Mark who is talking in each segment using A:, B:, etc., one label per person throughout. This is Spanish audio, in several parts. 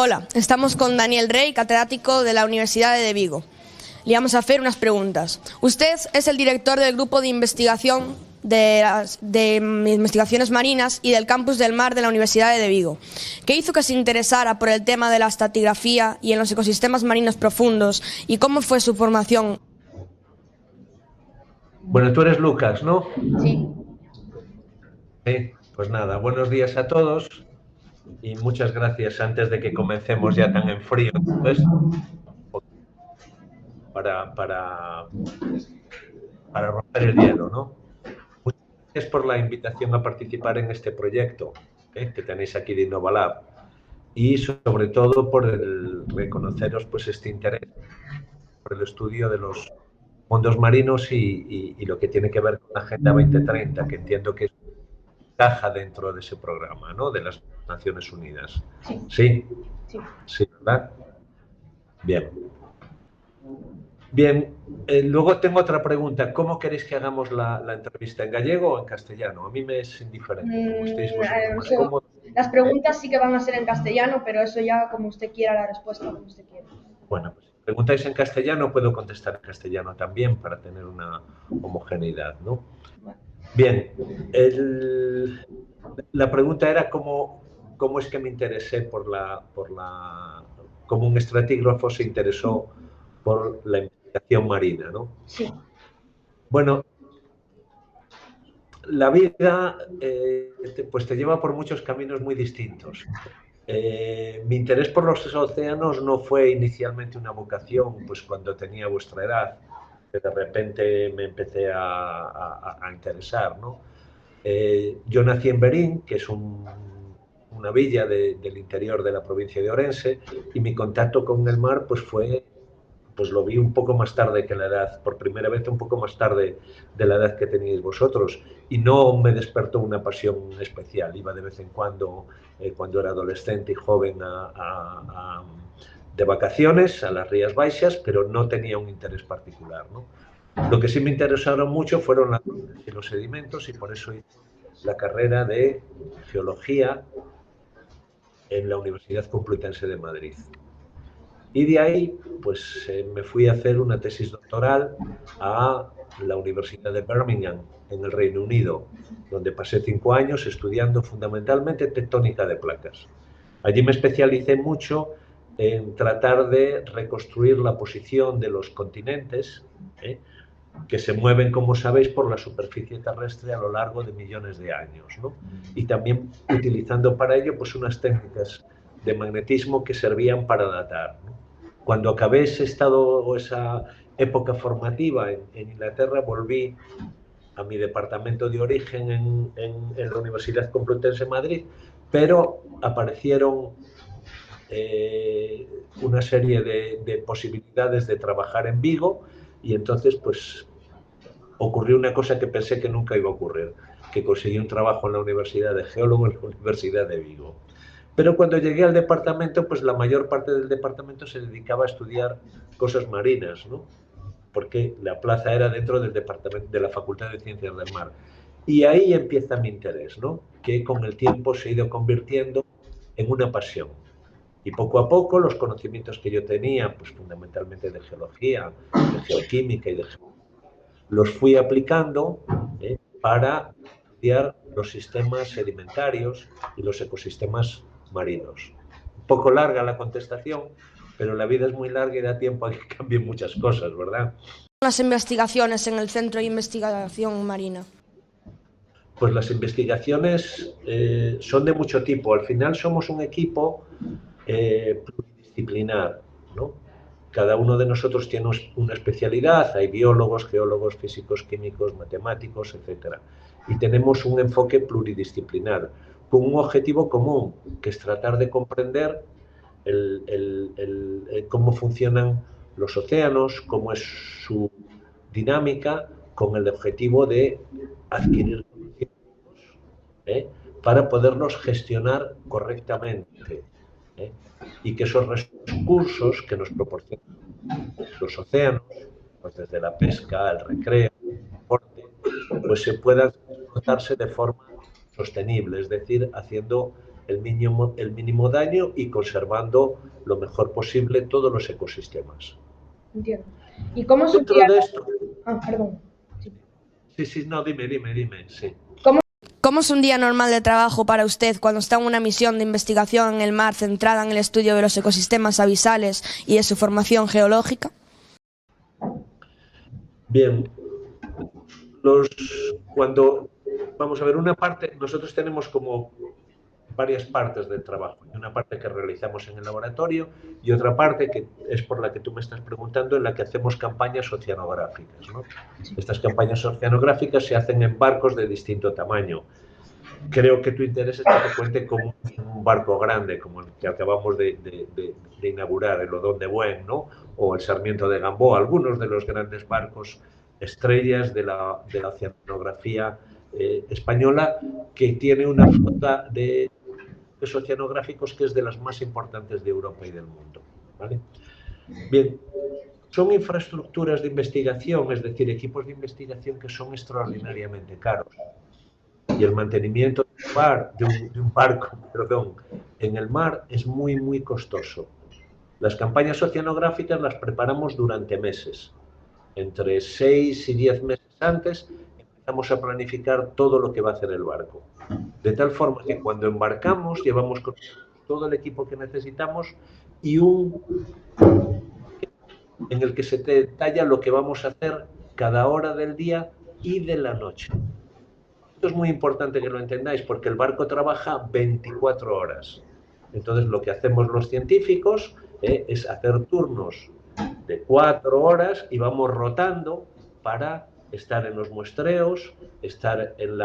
A: Hola, estamos con Daniel Rey, catedrático de la Universidad de Vigo. Le vamos a hacer unas preguntas. Usted es el director del grupo de investigación de investigaciones marinas y del campus del mar de la Universidad de Vigo. ¿Qué hizo que se interesara por el tema de la estratigrafía y en los ecosistemas marinos profundos y cómo fue su formación?
B: Bueno, tú eres Lucas, ¿no?
A: Sí.
B: Sí, pues nada, buenos días a todos y muchas gracias antes de que comencemos ya tan en frío, pues, para romper el hielo, ¿no? Muchas gracias por la invitación a participar en este proyecto que tenéis aquí de Innovalab y sobre todo por el reconoceros pues este interés por el estudio de los fondos marinos y lo que tiene que ver con la Agenda 2030, que entiendo que encaja dentro de ese programa, ¿no? De las Naciones Unidas. ¿Sí?
A: Sí.
B: Sí, ¿verdad? Bien. Bien, luego tengo otra pregunta. ¿Cómo queréis que hagamos la entrevista? ¿En gallego o en castellano? A mí me es indiferente, como estéis vosotros más cómodos.
A: Las preguntas sí que van a ser en castellano, pero eso ya como usted quiera, la respuesta como usted quiera.
B: Bueno, pues si preguntáis en castellano, puedo contestar en castellano también para tener una homogeneidad, ¿no? Bien, la pregunta era cómo es que me interesé cómo un estratígrafo se interesó por la investigación marina, ¿no?
A: Sí.
B: Bueno, la vida pues te lleva por muchos caminos muy distintos. Mi interés por los océanos no fue inicialmente una vocación, pues cuando tenía vuestra edad, que de repente me empecé a interesar, ¿no? Yo nací en Berín, que es una villa del interior de la provincia de Orense, y mi contacto con el mar pues lo vi un poco más tarde que la edad, por primera vez un poco más tarde de la edad que teníais vosotros, y no me despertó una pasión especial. Iba de vez en cuando era adolescente y joven, de vacaciones a las Rías Baixas, pero no tenía un interés particular, ¿no? Lo que sí me interesaron mucho fueron las rocas y los sedimentos, y por eso hice la carrera de Geología en la Universidad Complutense de Madrid. Y de ahí, pues me fui a hacer una tesis doctoral a la Universidad de Birmingham, en el Reino Unido, donde pasé 5 años estudiando fundamentalmente tectónica de placas. Allí me especialicé mucho en tratar de reconstruir la posición de los continentes, que se mueven, como sabéis, por la superficie terrestre a lo largo de millones de años, ¿no? Y también utilizando para ello pues unas técnicas de magnetismo que servían para datar, ¿no? Cuando acabé ese estado o esa época formativa en Inglaterra, volví a mi departamento de origen en la Universidad Complutense de Madrid, pero aparecieron una serie de posibilidades de trabajar en Vigo, y entonces pues ocurrió una cosa que pensé que nunca iba a ocurrir, que conseguí un trabajo en la Universidad de Geólogo en la Universidad de Vigo. Pero cuando llegué al departamento, pues la mayor parte del departamento se dedicaba a estudiar cosas marinas, ¿no? Porque la plaza era dentro del departamento de la Facultad de Ciencias del Mar. Y ahí empieza mi interés, ¿no? Que con el tiempo se ha ido convirtiendo en una pasión. Y poco a poco los conocimientos que yo tenía, pues fundamentalmente de geología, de geoquímica y de los fui aplicando para estudiar los sistemas sedimentarios y los ecosistemas marinos. Un poco larga la contestación, pero la vida es muy larga y da tiempo a que cambien muchas cosas, ¿verdad?
A: Las investigaciones en el Centro de Investigación Marina.
B: Pues las investigaciones son de mucho tipo. Al final somos un equipo pluridisciplinar, ¿no? Cada uno de nosotros tiene una especialidad, hay biólogos, geólogos, físicos, químicos, matemáticos, etc. Y tenemos un enfoque pluridisciplinar, con un objetivo común, que es tratar de comprender cómo funcionan los océanos, cómo es su dinámica, con el objetivo de adquirir conocimientos para poderlos gestionar correctamente, y que esos recursos que nos proporcionan los océanos, pues desde la pesca, el recreo, el deporte, pues se puedan explotarse de forma sostenible, es decir, haciendo el mínimo daño y conservando lo mejor posible todos los ecosistemas.
A: Entiendo. ¿Y cómo es
B: Dentro de esto...
A: perdón.
B: Sí, no, dime, sí.
A: ¿Cómo es un día normal de trabajo para usted cuando está en una misión de investigación en el mar centrada en el estudio de los ecosistemas abisales y de su formación geológica?
B: Bien, vamos a ver, una parte, nosotros tenemos como varias partes del trabajo. Una parte que realizamos en el laboratorio y otra parte que es por la que tú me estás preguntando, en la que hacemos campañas oceanográficas, ¿no? Estas campañas oceanográficas se hacen en barcos de distinto tamaño. Creo que tu interés es que te cuente como un barco grande, como el que acabamos de inaugurar, el Odón de Buen, ¿no? O el Sarmiento de Gamboa, algunos de los grandes barcos estrellas de la oceanografía española, que tiene una flota de oceanográficos que es de las más importantes de Europa y del mundo, ¿vale? Bien, son infraestructuras de investigación, es decir, equipos de investigación que son extraordinariamente caros. Y el mantenimiento de un barco en el mar es muy, muy costoso. Las campañas oceanográficas las preparamos durante meses. Entre 6 y 10 meses antes empezamos a planificar todo lo que va a hacer el barco. De tal forma que cuando embarcamos llevamos todo el equipo que necesitamos y en el que se detalla lo que vamos a hacer cada hora del día y de la noche. Esto es muy importante que lo entendáis porque el barco trabaja 24 horas. Entonces lo que hacemos los científicos es hacer turnos de 4 horas y vamos rotando para estar en los muestreos, estar en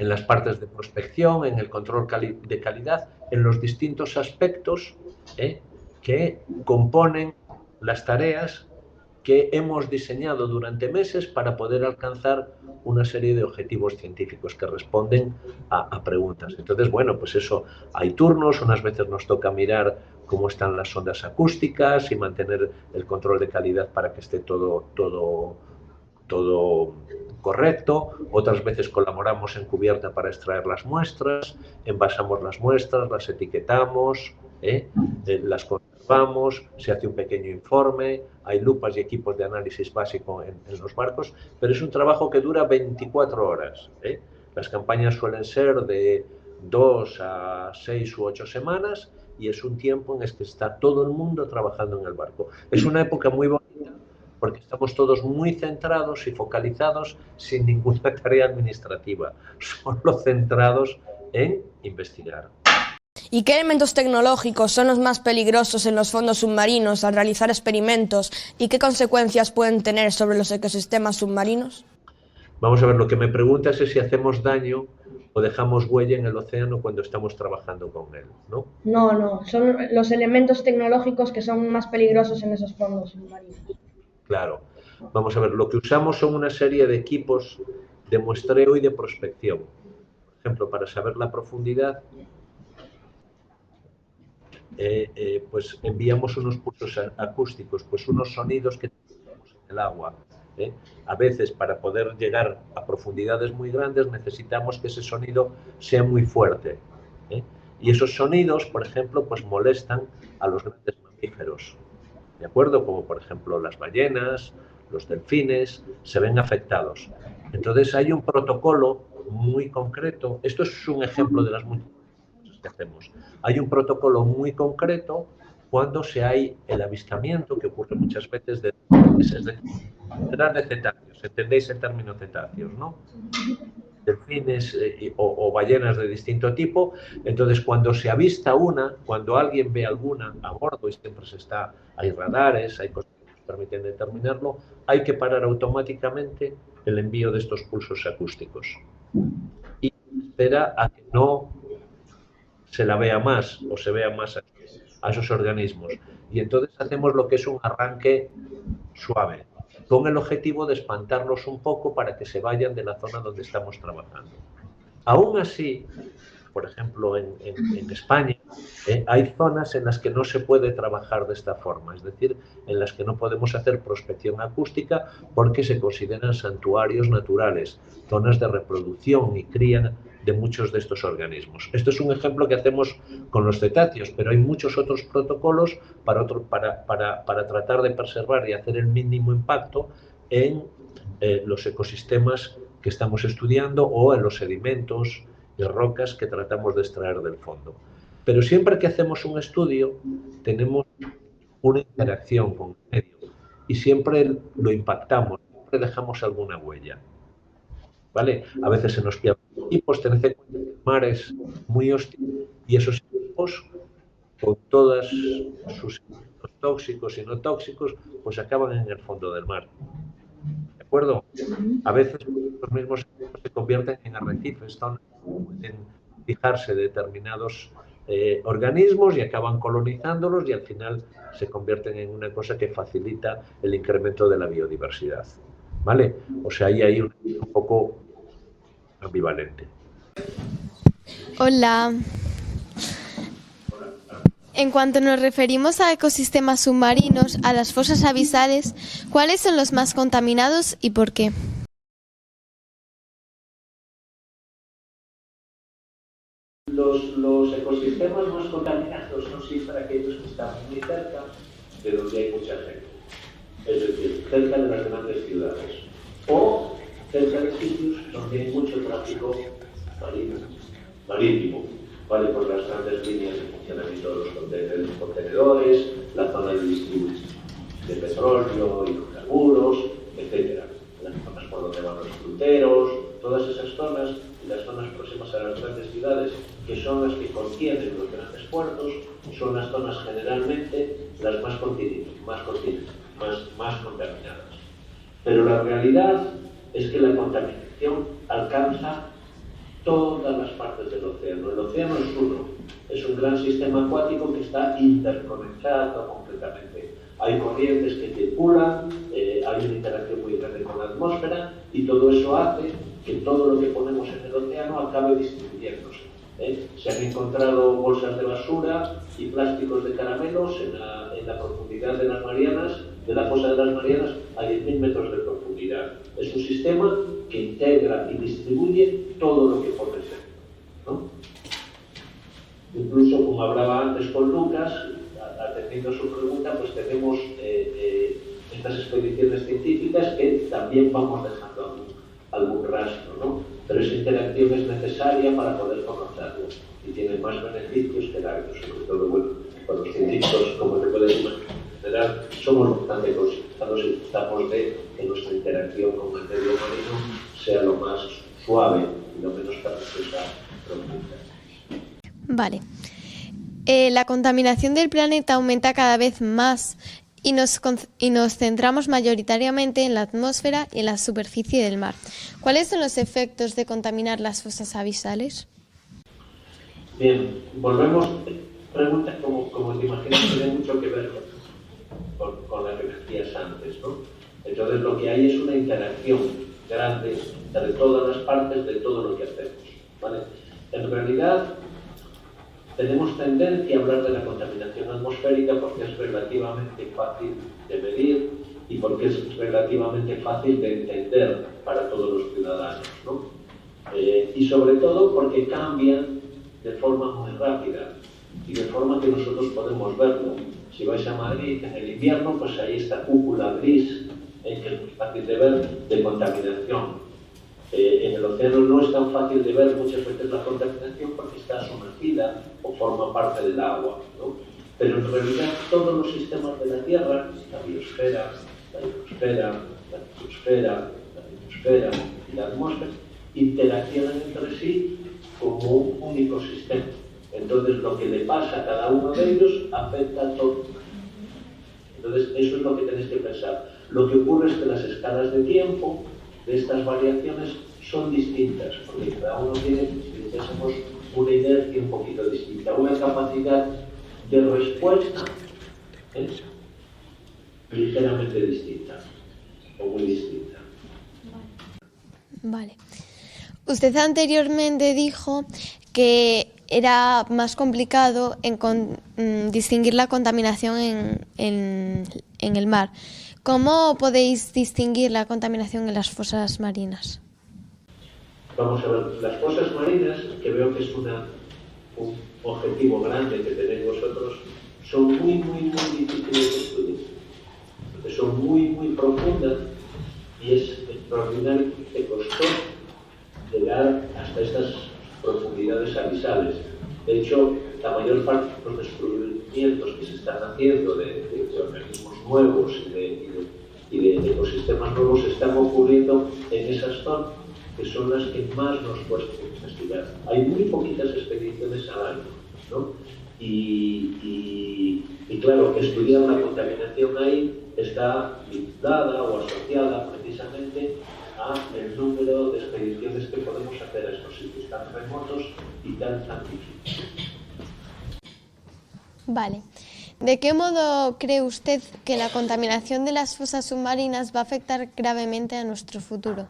B: las partes de prospección, en el control de calidad, en los distintos aspectos que componen las tareas que hemos diseñado durante meses para poder alcanzar una serie de objetivos científicos que responden a preguntas. Entonces, bueno, pues eso, hay turnos, unas veces nos toca mirar cómo están las ondas acústicas y mantener el control de calidad para que esté todo correcto, otras veces colaboramos en cubierta para extraer las muestras, envasamos las muestras, las etiquetamos, las conservamos, se hace un pequeño informe, hay lupas y equipos de análisis básico en los barcos, pero es un trabajo que dura 24 horas. Las campañas suelen ser de 2 a 6 u 8 semanas y es un tiempo en el que está todo el mundo trabajando en el barco. Es una época muy bonita porque estamos todos muy centrados y focalizados sin ninguna tarea administrativa, solo centrados en investigar.
A: ¿Y qué elementos tecnológicos son los más peligrosos en los fondos submarinos al realizar experimentos y qué consecuencias pueden tener sobre los ecosistemas submarinos?
B: Vamos a ver, lo que me preguntas es si hacemos daño o dejamos huella en el océano cuando estamos trabajando con él, ¿no?
A: No, son los elementos tecnológicos que son más peligrosos en esos fondos submarinos.
B: Claro. Vamos a ver, lo que usamos son una serie de equipos de muestreo y de prospección. Por ejemplo, para saber la profundidad, pues enviamos unos pulsos acústicos, pues unos sonidos que tenemos en el agua. A veces, para poder llegar a profundidades muy grandes, necesitamos que ese sonido sea muy fuerte. Y esos sonidos, por ejemplo, pues molestan a los grandes mamíferos. ¿De acuerdo? Como por ejemplo las ballenas, los delfines, se ven afectados. Entonces hay un protocolo muy concreto, esto es un ejemplo de las muchas cosas que hacemos. Hay un protocolo muy concreto cuando hay el avistamiento, que ocurre muchas veces de cetáceos, ¿entendéis el término cetáceos, no? Delfines o ballenas de distinto tipo. Entonces, cuando se avista una, cuando alguien ve alguna a bordo, y siempre hay radares, hay cosas que nos permiten determinarlo, hay que parar automáticamente el envío de estos pulsos acústicos. Y espera a que no se la vea más o se vea más a esos organismos. Y entonces hacemos lo que es un arranque suave, con el objetivo de espantarlos un poco para que se vayan de la zona donde estamos trabajando. Aún así, por ejemplo en España, hay zonas en las que no se puede trabajar de esta forma, es decir, en las que no podemos hacer prospección acústica porque se consideran santuarios naturales, zonas de reproducción y cría de muchos de estos organismos. Esto es un ejemplo que hacemos con los cetáceos, pero hay muchos otros protocolos para tratar de preservar y hacer el mínimo impacto en los ecosistemas que estamos estudiando o en los sedimentos y rocas que tratamos de extraer del fondo. Pero siempre que hacemos un estudio tenemos una interacción con el medio y siempre lo impactamos, siempre dejamos alguna huella. ¿Vale? A veces se nos pierden equipos, tened en cuenta que el mar es muy hostil y esos equipos, con todos sus tóxicos y no tóxicos, pues acaban en el fondo del mar. ¿De acuerdo? A veces los mismos equipos se convierten en arrecifes, donde pueden fijarse determinados organismos y acaban colonizándolos y al final se convierten en una cosa que facilita el incremento de la biodiversidad. ¿Vale? O sea, ahí hay un poco ambivalente.
C: Hola. En cuanto nos referimos a ecosistemas submarinos, a las fosas abisales, ¿cuáles son los más contaminados y por qué?
B: Los ecosistemas más contaminados son siempre aquellos que están muy cerca de donde hay mucha gente. Es decir, cerca de las grandes ciudades o cerca de sitios donde hay mucho tráfico marítimo, ¿vale? Por las grandes líneas de funcionamiento de los contenedores, la zona de distribución de petróleo, hidrocarburos, etc. Las zonas por donde van los fruteros, todas esas zonas y las zonas próximas a las grandes ciudades, que son las que contienen los grandes puertos, son las zonas generalmente las más contaminadas. Pero la realidad es que la contaminación alcanza todas las partes del océano. El océano es uno, es un gran sistema acuático que está interconectado completamente. Hay corrientes que circulan, hay una interacción muy grande con la atmósfera y todo eso hace que todo lo que ponemos en el océano acabe distribuyéndose. Se han encontrado bolsas de basura y plásticos de caramelos en la profundidad de las Marianas, de la fosa de las Marianas, a 10.000 metros de profundidad. Es un sistema que integra y distribuye todo lo que pone dentro, ¿no? Incluso, como hablaba antes con Lucas, atendiendo a su pregunta, pues tenemos estas expediciones científicas que también vamos dejando algún rastro, ¿no? Pero esa interacción es necesaria para poder conocerlo y tiene más beneficios que daños, sobre todo, bueno, con los científicos, como te puedes imaginar, en general, somos bastante considerados y tratamos de que nuestra interacción con el medio marino sea lo más suave y lo menos perniciosa profunda.
C: Vale. La contaminación del planeta aumenta cada vez más y nos centramos mayoritariamente en la atmósfera y en la superficie del mar. ¿Cuáles son los efectos de contaminar las fosas abisales?
B: Bien, volvemos a preguntas como te imaginas, tiene mucho que ver con las que decías antes, ¿no? Entonces lo que hay es una interacción grande entre todas las partes de todo lo que hacemos, ¿vale? En realidad tenemos tendencia a hablar de la contaminación atmosférica porque es relativamente fácil de medir y porque es relativamente fácil de entender para todos los ciudadanos, ¿no? Y sobre todo porque cambian de forma muy rápida y de forma que nosotros podemos verlo. Si vais a Madrid en el invierno, pues hay esta cúpula gris que es muy fácil de ver, de contaminación. En el océano no es tan fácil de ver muchas veces la contaminación porque está sumergida o forma parte del agua, ¿no? Pero en realidad todos los sistemas de la Tierra, la biosfera, la hidrosfera, la litosfera, la litosfera y la atmósfera, interaccionan entre sí como un único sistema. Entonces lo que le pasa a cada uno de ellos afecta a todos. Entonces eso es lo que tenéis que pensar. Lo que ocurre es que las escalas de tiempo de estas variaciones son distintas, porque cada uno tiene, si pensamos, una inercia un poquito distinta, una capacidad de respuesta ligeramente distinta, o muy distinta.
C: Vale. Usted anteriormente dijo que era más complicado distinguir la contaminación en el mar. ¿Cómo podéis distinguir la contaminación en las fosas marinas?
B: Vamos a ver, las fosas marinas, que veo que es un objetivo grande que tenéis vosotros, son muy difíciles de estudiar, porque son muy profundas y es extraordinariamente costoso llegar hasta estas profundidades abisales. De hecho, la mayor parte de los descubrimientos que se están haciendo de organismos nuevos y de ecosistemas nuevos están ocurriendo en esas zonas que son las que más nos cuesta investigar. Hay muy poquitas expediciones al año, ¿no? Y claro, estudiar la contaminación ahí está vinculada o asociada precisamente a el número de expediciones que podemos hacer a estos sitios tan remotos y tan difíciles.
C: Vale. ¿De qué modo cree usted que la contaminación de las fosas submarinas va a afectar gravemente a nuestro futuro?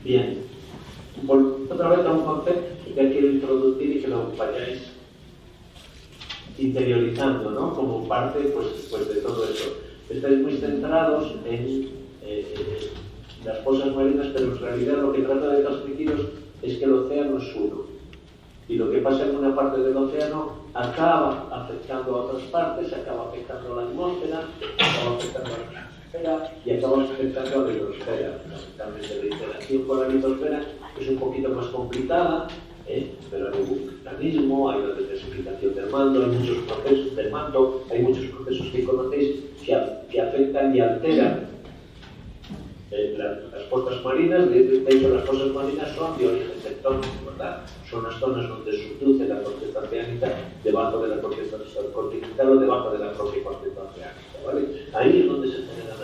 B: Bien. Volvemos otra vez a un concepto que quiero introducir y que lo vayáis interiorizando, ¿no? Como parte pues de todo eso. Estáis muy centrados en las fosas marinas, pero en realidad lo que trata de transmitiros es que el océano es uno. Y lo que pasa en una parte del océano acaba afectando a otras partes, acaba afectando a la atmósfera, acaba afectando a la atmósfera y acaba afectando a la hidrosfera. Fundamentalmente la interacción con la hidrosfera es un poquito más complicada, pero hay un mecanismo, hay una desertificación del manto, hay muchos procesos que conocéis que afectan y alteran las fosas marinas. De hecho, las fosas marinas son de origen tectónico, ¿verdad? Son las zonas donde subduce la corteza oceánica debajo de la corteza continental o debajo de la propia corteza oceánica, ¿vale? Ahí es donde se generan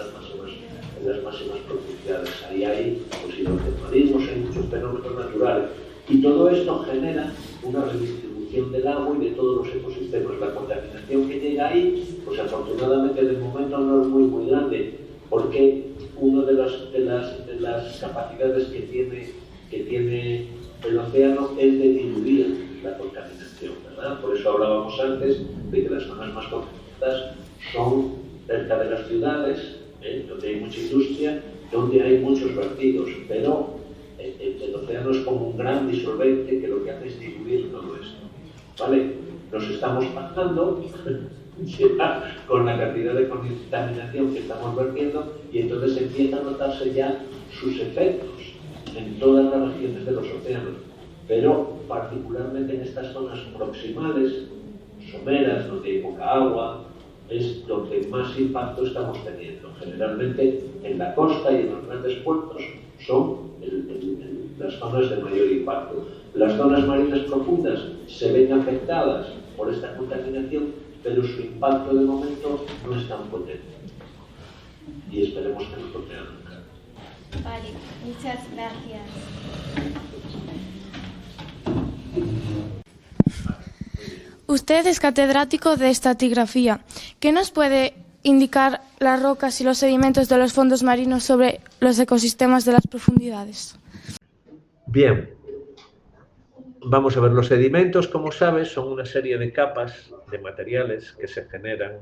B: las máximas profundidades. Ahí hay hidrotermalismos, hay muchos fenómenos naturales. Y todo esto genera una redistribución del agua y de todos los ecosistemas. La contaminación que llega ahí, pues afortunadamente de momento no es muy grande, porque una de las capacidades que tiene el océano es de diluir la contaminación, ¿verdad? Por eso hablábamos antes de que las zonas más contaminadas son cerca de las ciudades, donde hay mucha industria, donde hay muchos vertidos, pero el océano es como un gran disolvente que lo que hace es diluir todo esto, ¿vale? Nos estamos pasando con la cantidad de contaminación que estamos vertiendo y entonces empiezan a notarse ya sus efectos en todas las regiones de los océanos, pero particularmente en estas zonas proximales, someras, donde hay poca agua, es donde más impacto estamos teniendo. Generalmente en la costa y en los grandes puertos son las zonas de mayor impacto. Las zonas marinas profundas se ven afectadas por esta contaminación, pero su impacto de momento no es tan potente. Y esperemos que no lo sea nunca.
C: Vale, muchas gracias.
D: Usted es catedrático de estratigrafía. ¿Qué nos puede indicar las rocas y los sedimentos de los fondos marinos sobre los ecosistemas de las profundidades?
B: Bien, vamos a ver, los sedimentos, como sabes, son una serie de capas de materiales que se generan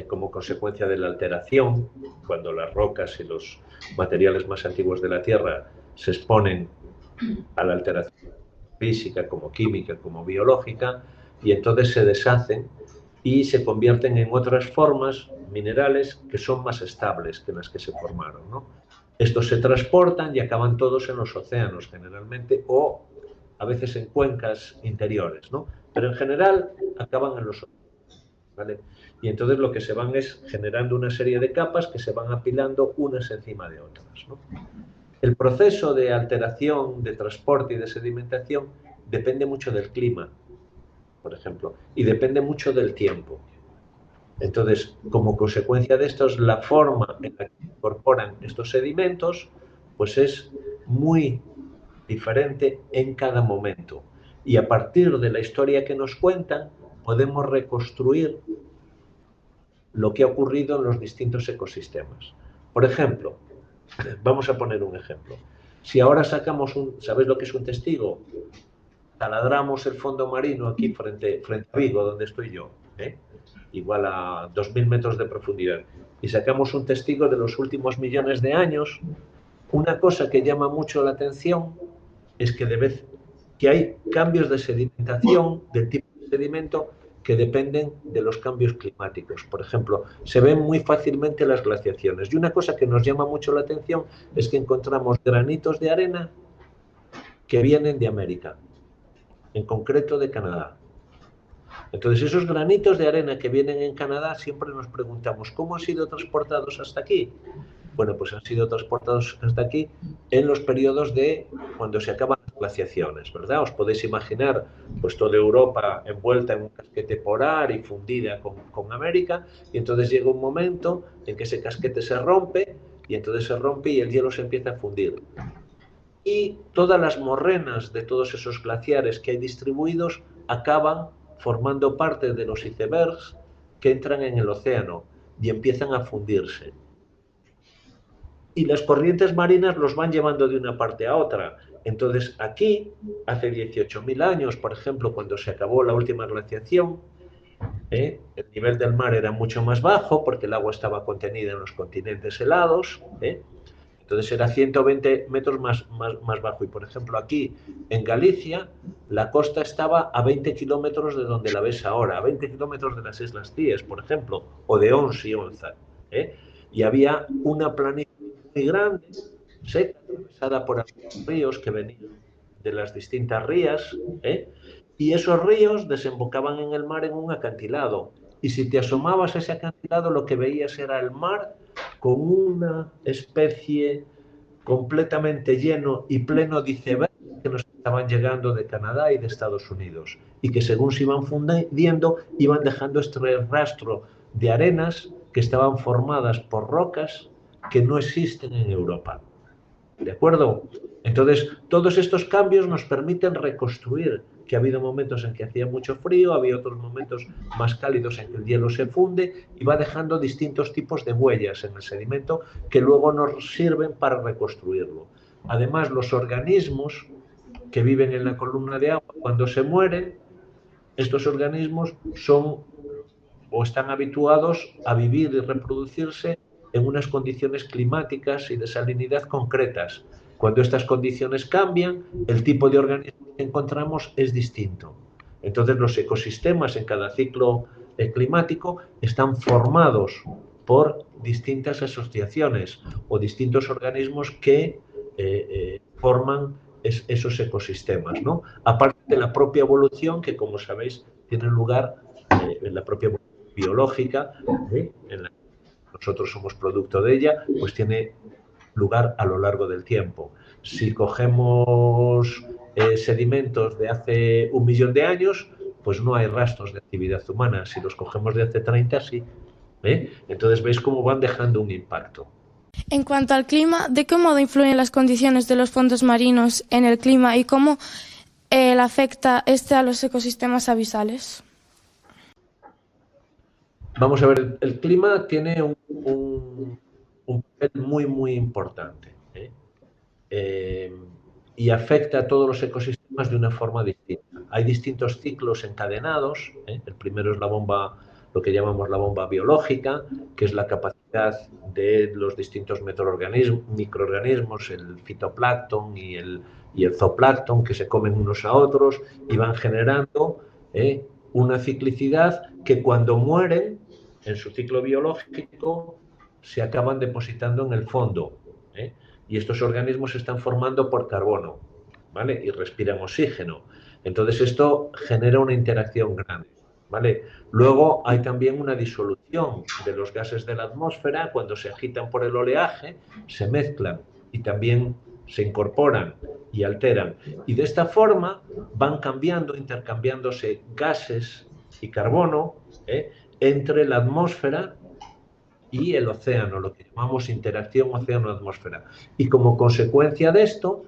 B: como consecuencia de la alteración, cuando las rocas y los materiales más antiguos de la Tierra se exponen a la alteración física, como química, como biológica, y entonces se deshacen y se convierten en otras formas minerales que son más estables que las que se formaron, ¿no? Estos se transportan y acaban todos en los océanos generalmente, o a veces en cuencas interiores, ¿no? Pero en general acaban en los océanos, ¿vale? Y entonces lo que se van es generando una serie de capas que se van apilando unas encima de otras, ¿no? El proceso de alteración, de transporte y de sedimentación depende mucho del clima, por ejemplo, y depende mucho del tiempo. Entonces, como consecuencia de esto, la forma en la que se incorporan estos sedimentos pues es muy diferente en cada momento. Y a partir de la historia que nos cuentan, podemos reconstruir lo que ha ocurrido en los distintos ecosistemas. Por ejemplo, vamos a poner un ejemplo. Si ahora sacamos ¿sabéis lo que es un testigo? Taladramos el fondo marino aquí frente a Vigo, donde estoy yo, igual a 2000 metros de profundidad, y sacamos un testigo de los últimos millones de años, una cosa que llama mucho la atención es que hay cambios de sedimentación, del tipo de sedimento, que dependen de los cambios climáticos. Por ejemplo, se ven muy fácilmente las glaciaciones. Y una cosa que nos llama mucho la atención es que encontramos granitos de arena que vienen de América, en concreto de Canadá. Entonces, esos granitos de arena que vienen en Canadá, siempre nos preguntamos, ¿cómo han sido transportados hasta aquí? Bueno, pues han sido transportados hasta aquí en los periodos de cuando se acaban las glaciaciones, ¿verdad? Os podéis imaginar, pues toda Europa envuelta en un casquete polar y fundida con América, y entonces llega un momento en que ese casquete se rompe, y entonces se rompe y el hielo se empieza a fundir. Y todas las morrenas de todos esos glaciares que hay distribuidos acaban formando parte de los icebergs que entran en el océano y empiezan a fundirse. Y las corrientes marinas los van llevando de una parte a otra. Entonces aquí, hace 18.000 años, por ejemplo, cuando se acabó la última glaciación, el nivel del mar era mucho más bajo porque el agua estaba contenida en los continentes helados, entonces era 120 metros más bajo. Y por ejemplo aquí en Galicia la costa estaba a 20 kilómetros de donde la ves ahora, a 20 kilómetros de las Islas Cíes, por ejemplo, o de Ons y Onza. Y había una planicie muy grande, seca, atravesada por ríos que venían de las distintas rías, y esos ríos desembocaban en el mar en un acantilado. Y si te asomabas a ese acantilado, lo que veías era el mar con una especie completamente lleno y pleno de icebergs que nos estaban llegando de Canadá y de Estados Unidos, y que según se iban fundiendo, iban dejando este rastro de arenas que estaban formadas por rocas que no existen en Europa. ¿De acuerdo? Entonces, todos estos cambios nos permiten reconstruir que ha habido momentos en que hacía mucho frío, había otros momentos más cálidos en que el hielo se funde y va dejando distintos tipos de huellas en el sedimento que luego nos sirven para reconstruirlo. Además, los organismos que viven en la columna de agua, cuando se mueren, estos organismos son o están habituados a vivir y reproducirse en unas condiciones climáticas y de salinidad concretas. Cuando estas condiciones cambian, el tipo de organismo que encontramos es distinto. Entonces, los ecosistemas en cada ciclo climático están formados por distintas asociaciones o distintos organismos que forman esos ecosistemas, ¿no? Aparte de la propia evolución, que como sabéis tiene lugar en la propia evolución biológica, en la nosotros somos producto de ella, pues tiene lugar a lo largo del tiempo. Si cogemos sedimentos de hace 1 millón de años, pues no hay rastros de actividad humana. Si los cogemos de hace 30, sí. Entonces veis cómo van dejando un impacto.
D: En cuanto al clima, ¿de qué modo influyen las condiciones de los fondos marinos en el clima y cómo afecta a los ecosistemas abisales?
B: Vamos a ver, el clima tiene un papel muy importante y afecta a todos los ecosistemas de una forma distinta. Hay distintos ciclos encadenados. El primero es lo que llamamos la bomba biológica, que es la capacidad de los distintos microorganismos, el fitoplancton y el zooplancton, que se comen unos a otros y van generando una ciclicidad que cuando mueren en su ciclo biológico se acaban depositando en el fondo, y estos organismos se están formando por carbono, ¿vale? Y respiran oxígeno. Entonces esto genera una interacción grande, ¿vale? Luego hay también una disolución de los gases de la atmósfera. Cuando se agitan por el oleaje se mezclan y también se incorporan y alteran, y de esta forma van cambiando, intercambiándose gases y carbono entre la atmósfera y el océano, lo que llamamos interacción océano-atmósfera. Y como consecuencia de esto,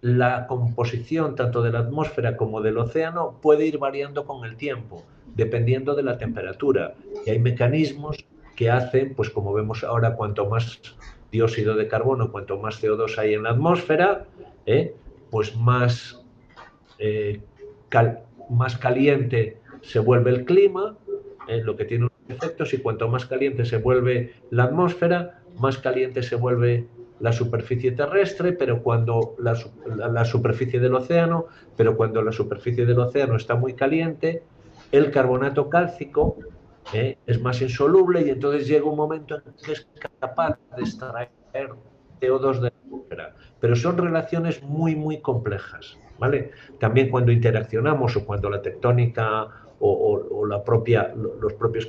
B: la composición tanto de la atmósfera como del océano puede ir variando con el tiempo, dependiendo de la temperatura. Y hay mecanismos que hacen, pues como vemos ahora, cuanto más dióxido de carbono, cuanto más CO2 hay en la atmósfera, pues más caliente se vuelve el clima, lo que tiene unos efectos, y cuanto más caliente se vuelve la atmósfera, más caliente se vuelve la superficie terrestre, pero cuando la superficie del océano, está muy caliente, el carbonato cálcico es más insoluble, y entonces llega un momento en que es capaz de extraer CO2 de la atmósfera. Pero son relaciones muy, muy complejas, ¿vale? También cuando interaccionamos, o cuando la tectónica o los propios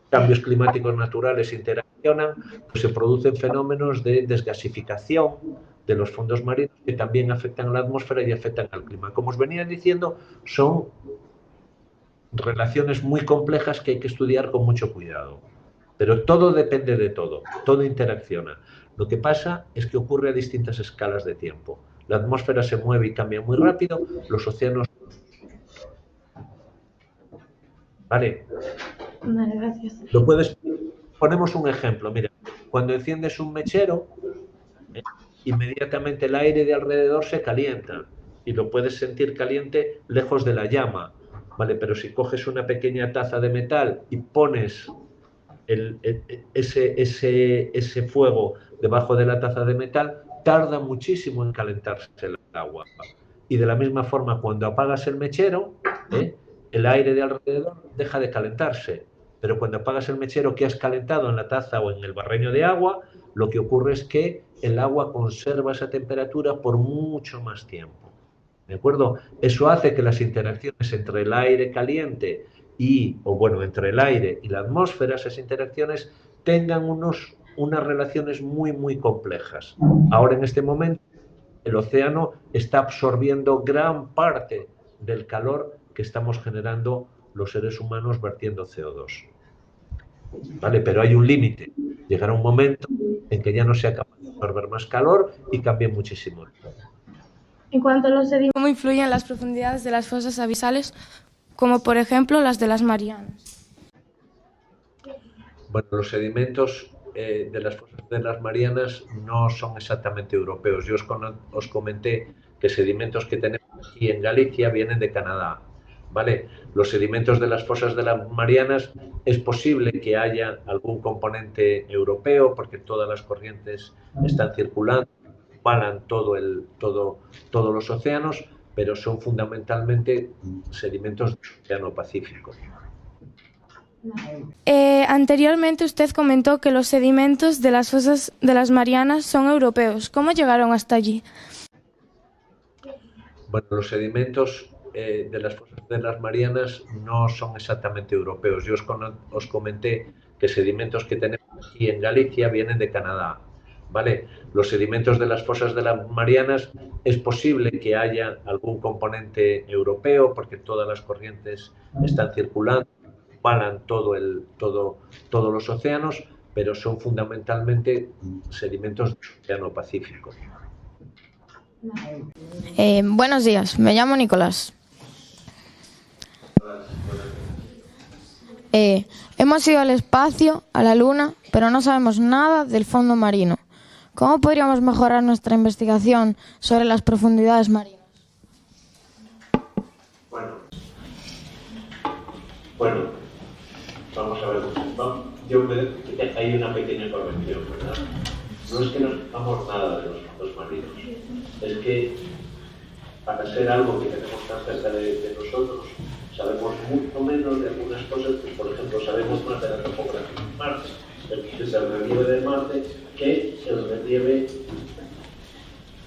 B: cambios climáticos naturales interaccionan, pues se producen fenómenos de desgasificación de los fondos marinos que también afectan a la atmósfera y afectan al clima. Como os venía diciendo, son relaciones muy complejas que hay que estudiar con mucho cuidado. Pero todo depende de todo interacciona. Lo que pasa es que ocurre a distintas escalas de tiempo. La atmósfera se mueve y cambia muy rápido, los océanos... Vale.
D: Vale, gracias.
B: Ponemos un ejemplo, mira, cuando enciendes un mechero, inmediatamente el aire de alrededor se calienta y lo puedes sentir caliente lejos de la llama, ¿vale? Pero si coges una pequeña taza de metal y pones ese fuego debajo de la taza de metal, tarda muchísimo en calentarse el agua. Y de la misma forma, cuando apagas el mechero, el aire de alrededor deja de calentarse. Pero cuando apagas el mechero que has calentado en la taza o en el barreño de agua, lo que ocurre es que el agua conserva esa temperatura por mucho más tiempo. ¿De acuerdo? Eso hace que las interacciones entre el aire caliente entre el aire y la atmósfera, esas interacciones tengan unas relaciones muy, muy complejas. Ahora, en este momento, el océano está absorbiendo gran parte del calor que estamos generando los seres humanos vertiendo CO2. ¿Vale? Pero hay un límite. Llegará un momento en que ya no sea capaz de absorber más calor y cambie muchísimo.
D: En cuanto a los sedimentos, ¿cómo influyen las profundidades de las fosas abisales, como por ejemplo las de las Marianas?
B: Bueno, los sedimentos de las fosas de las Marianas no son exactamente europeos. Yo os comenté que sedimentos que tenemos aquí en Galicia vienen de Canadá, ¿vale? Los sedimentos de las fosas de las Marianas es posible que haya algún componente europeo, porque todas las corrientes están circulando, balan todos los océanos, pero son fundamentalmente sedimentos del Océano Pacífico.
D: Anteriormente usted comentó que los sedimentos de las fosas de las Marianas son europeos. ¿Cómo llegaron hasta allí?
B: Bueno, los sedimentos de las fosas de las Marianas no son exactamente europeos. Yo os comenté que sedimentos que tenemos aquí en Galicia vienen de Canadá, ¿vale? Los sedimentos de las fosas de las Marianas es posible que haya algún componente europeo, porque todas las corrientes están circulando, balan todos los océanos, pero son fundamentalmente sedimentos del Océano Pacífico.
E: Buenos días, me llamo Nicolás. Hemos ido al espacio, a la Luna, pero no sabemos nada del fondo marino. ¿Cómo podríamos mejorar nuestra investigación sobre las profundidades marinas?
B: Bueno, vamos a ver. Hay una pequeña corrección, ¿verdad? No es que no sepamos nada de los fondos marinos, es que para ser algo que tenemos tan cerca de nosotros, sabemos mucho menos de algunas cosas, pues, por ejemplo, sabemos más de la topografía de Marte, el relieve de Marte, que el relieve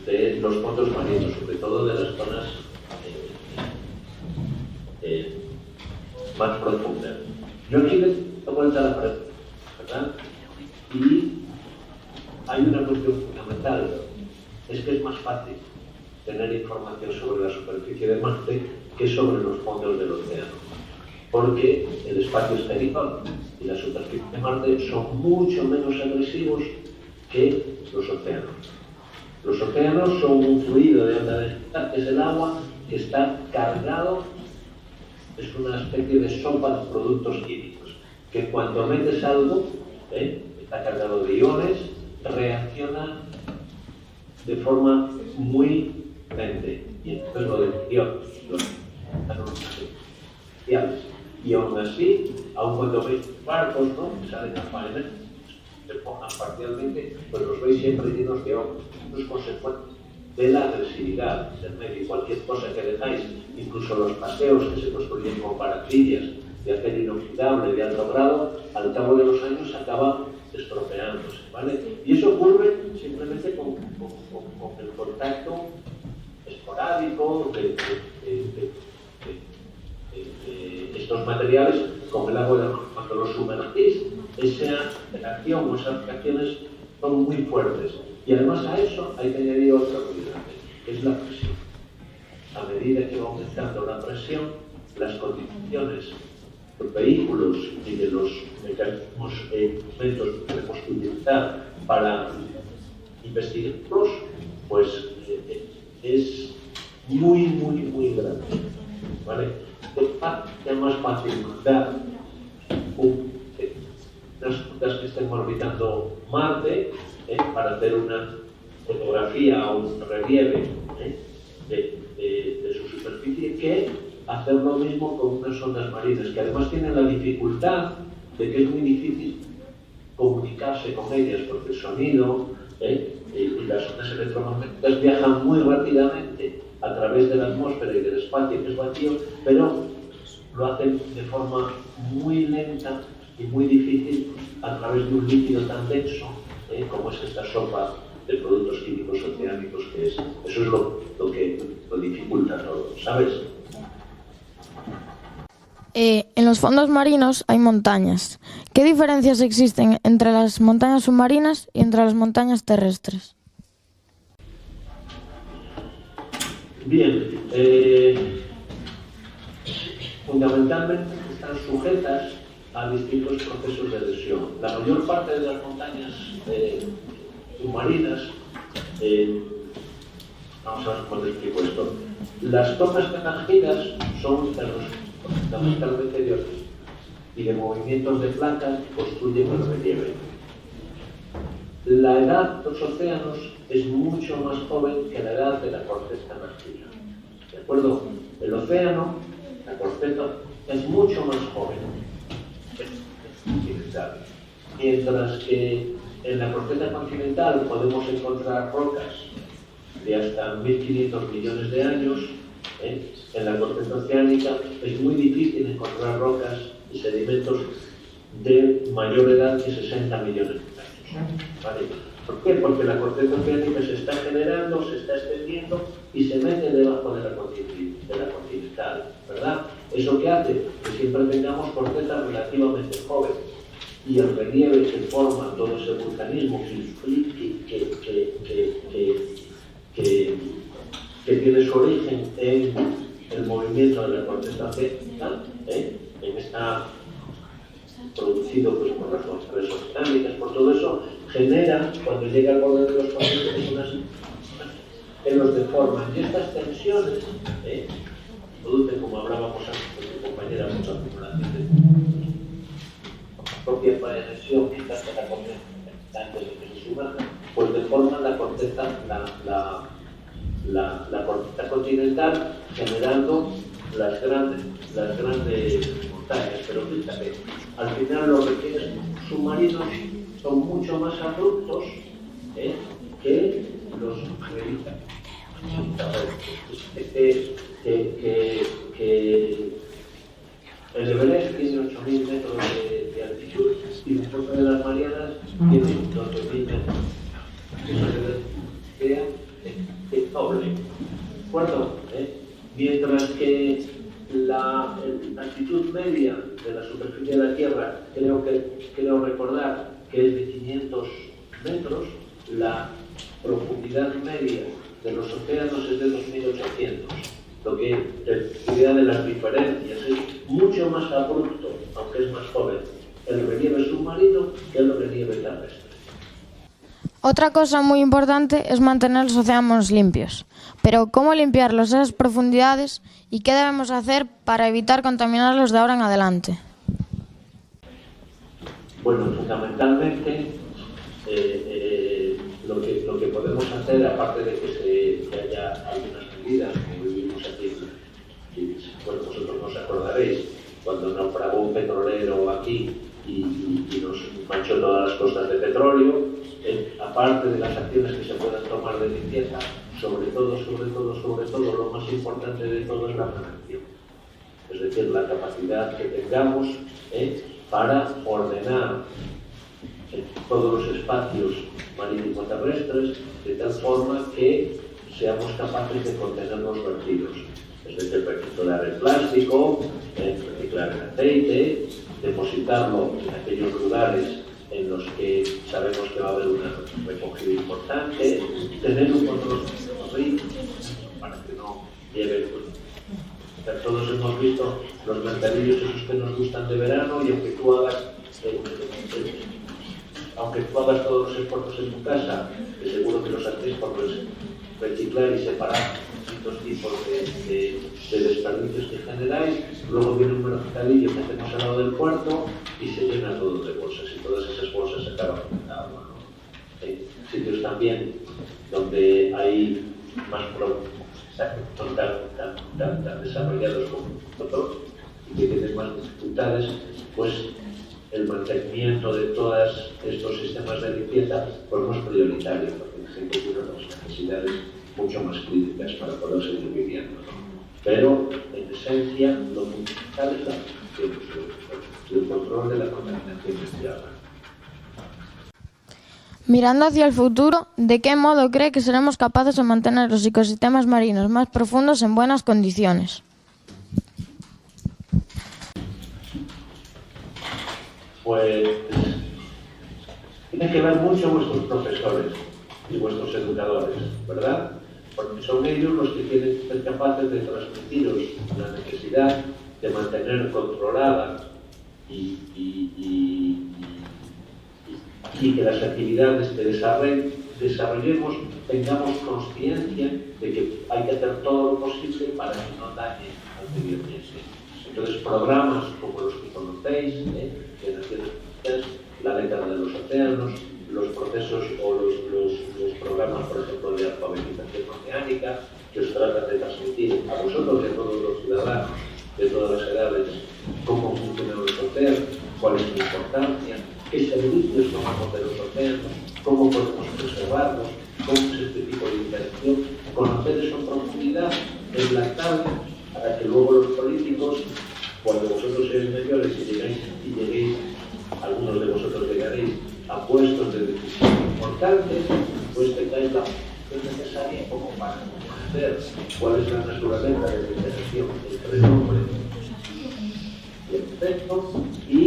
B: de los fondos marinos, sobre todo de las zonas más profundas. Yo aquí le doy vuelta a la pregunta, ¿verdad? Y hay una cuestión fundamental, es que es más fácil tener información sobre la superficie de Marte que sobre los fondos del océano, porque el espacio exterior y la superficie de Marte son mucho menos agresivos que los océanos. Los océanos son un fluido de alta densidad, que es el agua, que está cargado, es una especie de sopa de productos químicos, que cuando metes algo, está cargado de iones, reacciona de forma muy lenta. Y entonces lo de iones, los especiales. Y aún así, aun cuando veis barcos, ¿no?, que salen a faena, se pongan parcialmente, pues los veis siempre llenos de iones. Esto es consecuencia de la agresividad del medio. Cualquier cosa que dejáis, incluso los paseos que se construyen con paratillas de acero inoxidable de alto grado, al cabo de los años acaba estropeándose, ¿vale? Y eso ocurre simplemente con el contacto esporádico de estos materiales con el agua del mar. Cuando los sumergís, esa reacción o esas reacciones son muy fuertes. Y además a eso hay que añadir otra cualidad, que es la presión. A medida que va aumentando la presión, las condiciones de los vehículos y de los mecanismos e instrumentos que podemos utilizar para investigarlos, pues es muy grande, ¿vale? Es más fácil mandar unas rutas que estén orbitando Marte para hacer una fotografía o un relieve de su superficie que hacer lo mismo con unas ondas marinas, que además tienen la dificultad de que es muy difícil comunicarse con ellas, porque el sonido y las ondas electromagnéticas viajan muy rápidamente a través de la atmósfera y del espacio que es vacío, pero lo hacen de forma muy lenta y muy difícil a través de un líquido tan denso como es esta sopa de productos químicos oceánicos que es. Eso es lo que lo dificulta todo, ¿sabes?
E: En los fondos marinos hay montañas. ¿Qué diferencias existen entre las montañas submarinas y entre las montañas terrestres?
B: Bien, fundamentalmente están sujetas a distintos procesos de erosión. La mayor parte de las montañas submarinas, vamos a ver cómo te explico esto. Las tocas metangidas son fundamentalmente de olas y de movimientos de placas que construyen el relieve. La edad de los océanos es mucho más joven que la edad de la corteza marina. ¿De acuerdo? El océano, la corteza, es mucho más joven. Mientras que en la corteza continental podemos encontrar rocas de hasta 1.500 millones de años, en la corteza oceánica es muy difícil encontrar rocas y sedimentos de mayor edad que 60 millones de años. ¿Vale? ¿Por qué? Porque la corteza oceánica se está generando, se está extendiendo y se mete debajo de la continental, ¿verdad? ¿Eso qué hace? Que siempre tengamos cortezas relativamente jóvenes y el relieve que forma todo ese vulcanismo que tiene su origen en el movimiento de la corteza oceánica, está producido pues, por las fuerzas oceánicas, por todo eso, genera, cuando llega al borde de los continentes, unas que los deforman. Y estas tensiones producen, como hablábamos antes con mi compañera, mucha acumulación de propia presión que está en la corteza antes de que se sumerja, pues deforman la corteza, la corteza continental, generando las grandes montañas. Pero fíjate, al final los relieves submarinos son mucho más abruptos que los relieves. El Everest tiene 8.000 metros de altitud y la Fosa de las Marianas tiene 12.000 metros. Eso es doble. ¿De acuerdo? Mientras que la altitud media de la superficie de la Tierra, creo recordar que es de 500 metros, la profundidad media de los océanos es de 2.800. Lo que te idea de las diferencias es mucho más abrupto, aunque es más joven, el relieve submarino que el relieve terrestre.
E: Otra cosa muy importante es mantener los océanos limpios. Pero ¿cómo limpiarlos a esas profundidades y qué debemos hacer para evitar contaminarlos de ahora en adelante?
B: Bueno, fundamentalmente lo que podemos hacer, aparte de que haya algunas medidas, como vivimos aquí, y bueno, vosotros os acordaréis, cuando naufragó un petrolero aquí y nos manchó todas las costas de petróleo, aparte de las acciones que se puedan tomar de limpieza, sobre todo, lo más importante de todo es la prevención. Es decir, la capacidad que tengamos para ordenar todos los espacios marítimo-terrestres de tal forma que seamos capaces de contener los vertidos. Es decir, reciclar el plástico, reciclar el aceite, depositarlo en aquellos lugares en los que sabemos que va a haber una recogida importante, tener un control para que no lleve. Todos hemos visto los mercadillos esos que nos gustan de verano, y aunque tú hagas todos los esfuerzos en tu casa, que seguro que los hacéis por reciclar y separar distintos tipos de desperdicios que generáis, luego viene un mercadillo que hacemos al lado del cuarto y se llena todo de bolsas, y todas esas bolsas se acaban en agua, ¿no? Hay sitios también donde hay más son tan desarrollados como nosotros y que tienen más dificultades, pues el mantenimiento de todos estos sistemas de limpieza pues no es prioritario, porque la gente tiene unas necesidades mucho más críticas para poder seguir viviendo, ¿no? Pero, en esencia, lo fundamental es la prevención y el control de la contaminación de agua.
E: Mirando hacia el futuro, ¿de qué modo cree que seremos capaces de mantener los ecosistemas marinos más profundos en buenas condiciones?
B: Pues tienen que ver mucho vuestros profesores y vuestros educadores, ¿verdad? Porque son ellos los que tienen que ser capaces de transmitiros la necesidad de mantener controlada y que las actividades que desarrollemos tengamos conciencia de que hay que hacer todo lo posible para que no dañe al medio ambiente. Entonces, programas como los que conocéis, de Naciones Unidas, la década de los océanos, los procesos o los programas, por ejemplo, de alfabetización oceánica, que os tratan de transmitir a vosotros y a todos los ciudadanos de todas las edades cómo funcionan los océanos, cuál es su importancia, qué servicios tomamos de los océanos, cómo podemos preservarlos, cómo es este tipo de interacción, conocer eso en profundidad, implantarlo, para que luego los políticos, cuando vosotros seáis mayores y lleguéis, algunos de vosotros llegaréis a puestos de decisión importantes, pues tengáis la información necesaria como para conocer cuál es la naturaleza de la interacción entre el hombre y el efecto y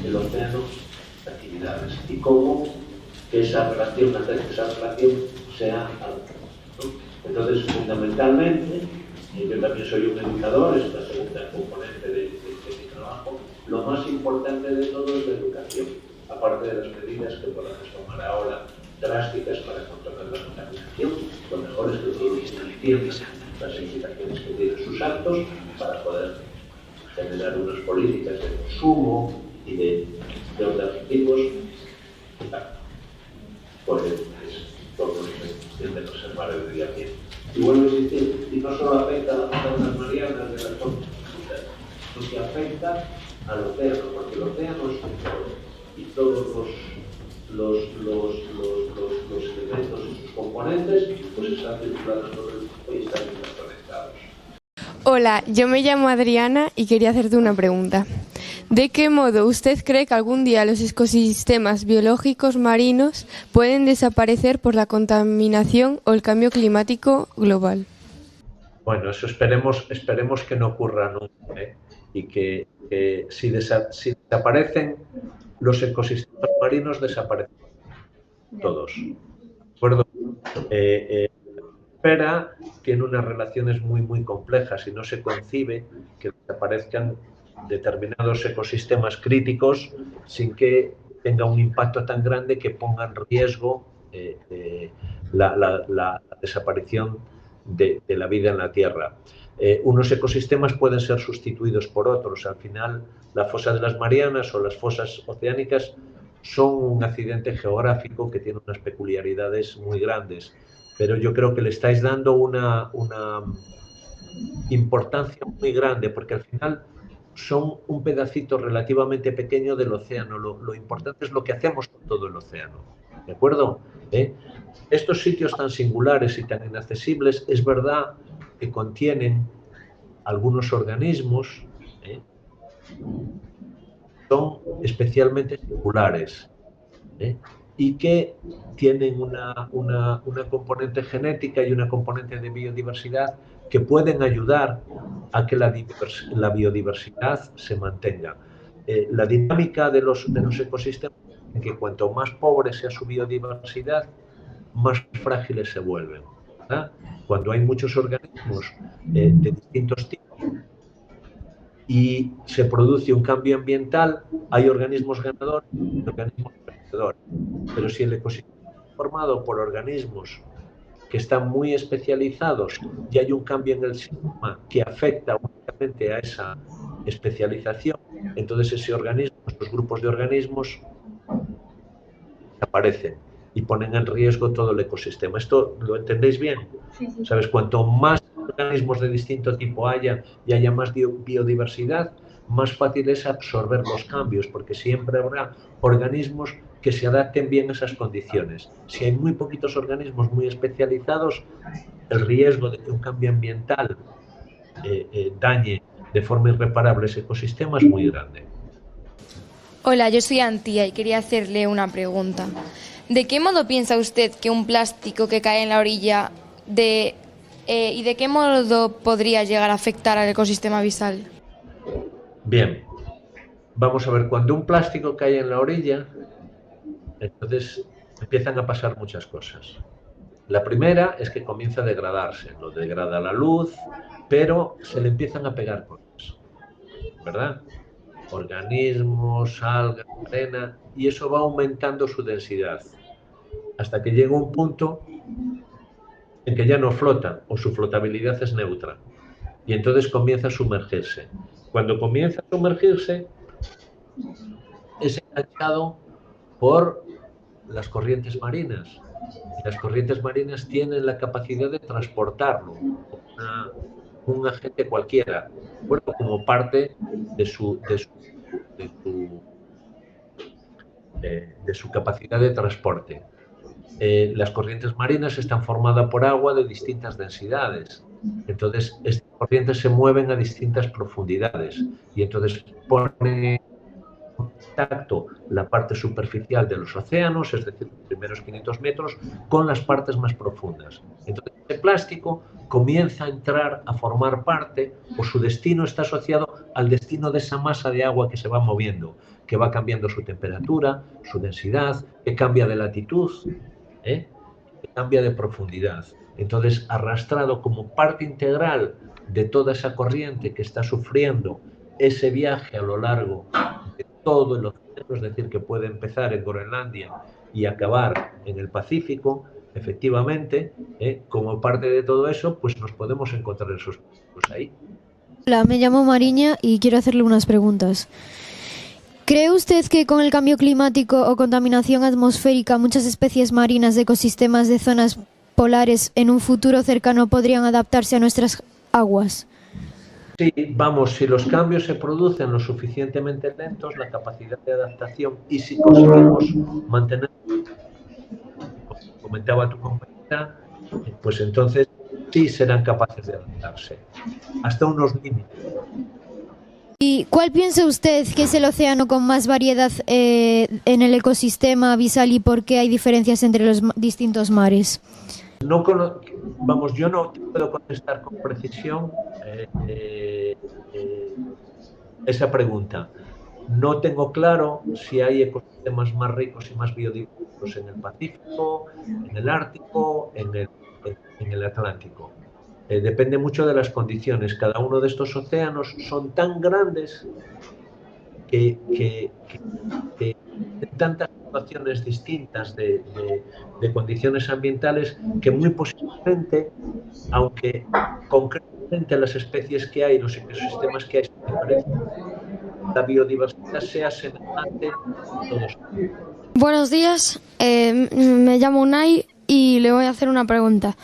B: el océano, actividades, y cómo que esa relación, hacer que esa relación sea algo, ¿no? Entonces, fundamentalmente, yo también soy un educador, es la segunda componente de mi trabajo, lo más importante de todo es la educación, aparte de las medidas que podamos tomar ahora drásticas para controlar la contaminación, lo mejor es que todos entiendan las implicaciones que tienen sus actos para poder generar unas políticas de consumo y de objetivos coherentes con de preservar el medio ambiente. Y vuelvo a insistir, y no solo afecta a las ondas marianas de las costas, sino que afecta al océano, porque el océano es un todo, y todos los elementos y sus componentes pues están circulando sobre el mundo y están interconectados.
F: Hola, yo me llamo Adriana y quería hacerte una pregunta. ¿De qué modo usted cree que algún día los ecosistemas biológicos marinos pueden desaparecer por la contaminación o el cambio climático global?
B: Bueno, eso esperemos que no ocurra nunca, y que si desaparecen los ecosistemas marinos, desaparecen todos. ¿De acuerdo? La esfera tiene unas relaciones muy complejas y no se concibe que desaparezcan determinados ecosistemas críticos sin que tenga un impacto tan grande que ponga en riesgo la desaparición de la vida en la Tierra. Unos ecosistemas pueden ser sustituidos por otros. Al final, la fosa de las Marianas o las fosas oceánicas son un accidente geográfico que tiene unas peculiaridades muy grandes, pero yo creo que le estáis dando una importancia muy grande, porque al final son un pedacito relativamente pequeño del océano. Lo importante es lo que hacemos con todo el océano, ¿de acuerdo? Estos sitios tan singulares y tan inaccesibles, es verdad que contienen algunos organismos, son especialmente singulares, y que tienen una componente genética y una componente de biodiversidad que pueden ayudar a que la biodiversidad se mantenga. La dinámica de los ecosistemas es que cuanto más pobre sea su biodiversidad, más frágiles se vuelven, ¿verdad? Cuando hay muchos organismos de distintos tipos y se produce un cambio ambiental, hay organismos ganadores y organismos perdedores. Pero si el ecosistema es formado por organismos que están muy especializados y hay un cambio en el sistema que afecta únicamente a esa especialización, entonces ese organismo, esos grupos de organismos aparecen y ponen en riesgo todo el ecosistema. ¿Esto lo entendéis bien? Sí. ¿Sabes? Cuanto más organismos de distinto tipo haya y haya más biodiversidad, más fácil es absorber los cambios, porque siempre habrá organismos que se adapten bien a esas condiciones. Si hay muy poquitos organismos muy especializados, el riesgo de que un cambio ambiental dañe de forma irreparable ese ecosistema es muy grande.
E: Hola, yo soy Antía y quería hacerle una pregunta. ¿De qué modo piensa usted que un plástico que cae en la orilla y de qué modo podría llegar a afectar al ecosistema abisal?
B: Bien, vamos a ver, cuando un plástico cae en la orilla, entonces empiezan a pasar muchas cosas. La primera es que comienza a degradarse, lo degrada la luz, pero se le empiezan a pegar cosas, ¿verdad? Organismos, algas, arena, y eso va aumentando su densidad, hasta que llega un punto en que ya no flota o su flotabilidad es neutra, y entonces comienza a sumergirse. Cuando comienza a sumergirse, es enganchado por las corrientes marinas. Y las corrientes marinas tienen la capacidad de transportarlo, un agente cualquiera, bueno, como parte de su capacidad de transporte. Las corrientes marinas están formadas por agua de distintas densidades. Entonces, estas corrientes se mueven a distintas profundidades y entonces ponen en contacto la parte superficial de los océanos, es decir, los primeros 500 metros, con las partes más profundas. Entonces, el plástico comienza a entrar a formar parte, o su destino está asociado al destino de esa masa de agua que se va moviendo, que va cambiando su temperatura, su densidad, que cambia de latitud, que cambia de profundidad. Entonces, arrastrado como parte integral de toda esa corriente que está sufriendo ese viaje a lo largo de todo el océano, es decir, que puede empezar en Groenlandia y acabar en el Pacífico, efectivamente, como parte de todo eso, pues nos podemos encontrar esos puntos ahí.
G: Hola, me llamo Mariña y quiero hacerle unas preguntas. ¿Cree usted que con el cambio climático o contaminación atmosférica muchas especies marinas de ecosistemas de zonas polares en un futuro cercano podrían adaptarse a nuestras aguas?
B: Sí, vamos, si los cambios se producen lo suficientemente lentos, la capacidad de adaptación, y si conseguimos mantener, como comentaba tu compañera, pues entonces sí serán capaces de adaptarse, hasta unos límites.
G: ¿Y cuál piensa usted que es el océano con más variedad en el ecosistema abisal y por qué hay diferencias entre los distintos mares?
B: Vamos, yo no te puedo contestar con precisión esa pregunta. No tengo claro si hay ecosistemas más ricos y más biodiversos en el Pacífico, en el Ártico, en el Atlántico. Depende mucho de las condiciones. Cada uno de estos océanos son tan grandes que tantas situaciones distintas de condiciones ambientales que muy posiblemente, aunque concretamente las especies que hay, los ecosistemas que hay son diferentes, la biodiversidad sea semejante a todos.
H: Buenos días, me llamo Unai y le voy a hacer una pregunta.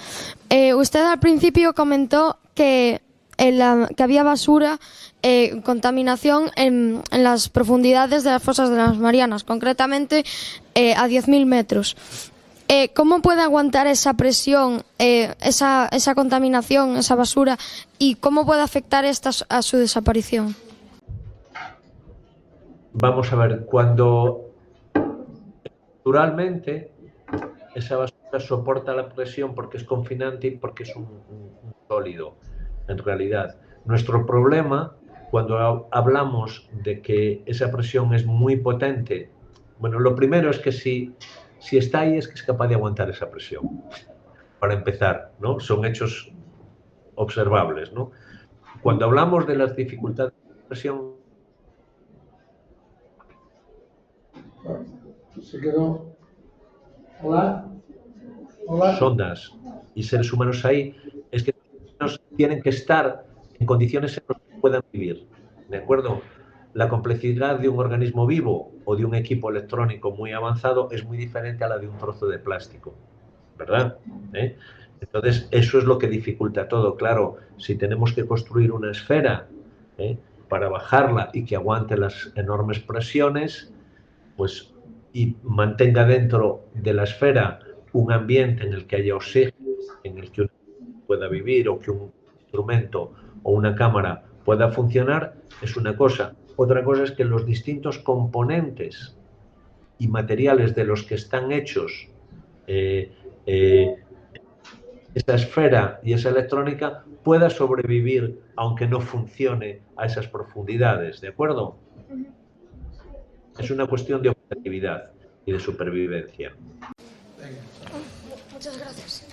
H: Usted al principio comentó que había basura, contaminación en las profundidades de las fosas de las Marianas, concretamente a 10.000 metros. ¿Cómo puede aguantar esa presión, esa contaminación, esa basura, y cómo puede afectar esta a su desaparición?
B: Vamos a ver, cuando naturalmente esa basura soporta la presión porque es confinante y porque es un sólido, en realidad. Nuestro problema, cuando hablamos de que esa presión es muy potente, bueno, lo primero es que si está ahí es que es capaz de aguantar esa presión, para empezar, ¿no? Son hechos observables, ¿no? Cuando hablamos de las dificultades de presión...
I: Se quedó. Hola. Hola.
B: Sondas y seres humanos ahí, es que tienen que estar en condiciones en las que puedan vivir, ¿de acuerdo? La complejidad de un organismo vivo o de un equipo electrónico muy avanzado es muy diferente a la de un trozo de plástico, ¿verdad? Entonces, eso es lo que dificulta todo. Claro, si tenemos que construir una esfera para bajarla y que aguante las enormes presiones, pues, y mantenga dentro de la esfera un ambiente en el que haya oxígeno, en el que uno pueda vivir, o que un instrumento o una cámara pueda funcionar, es una cosa. Otra cosa es que los distintos componentes y materiales de los que están hechos esa esfera y esa electrónica pueda sobrevivir aunque no funcione a esas profundidades, ¿de acuerdo? Es una cuestión de operatividad y de supervivencia.
J: Muchas gracias.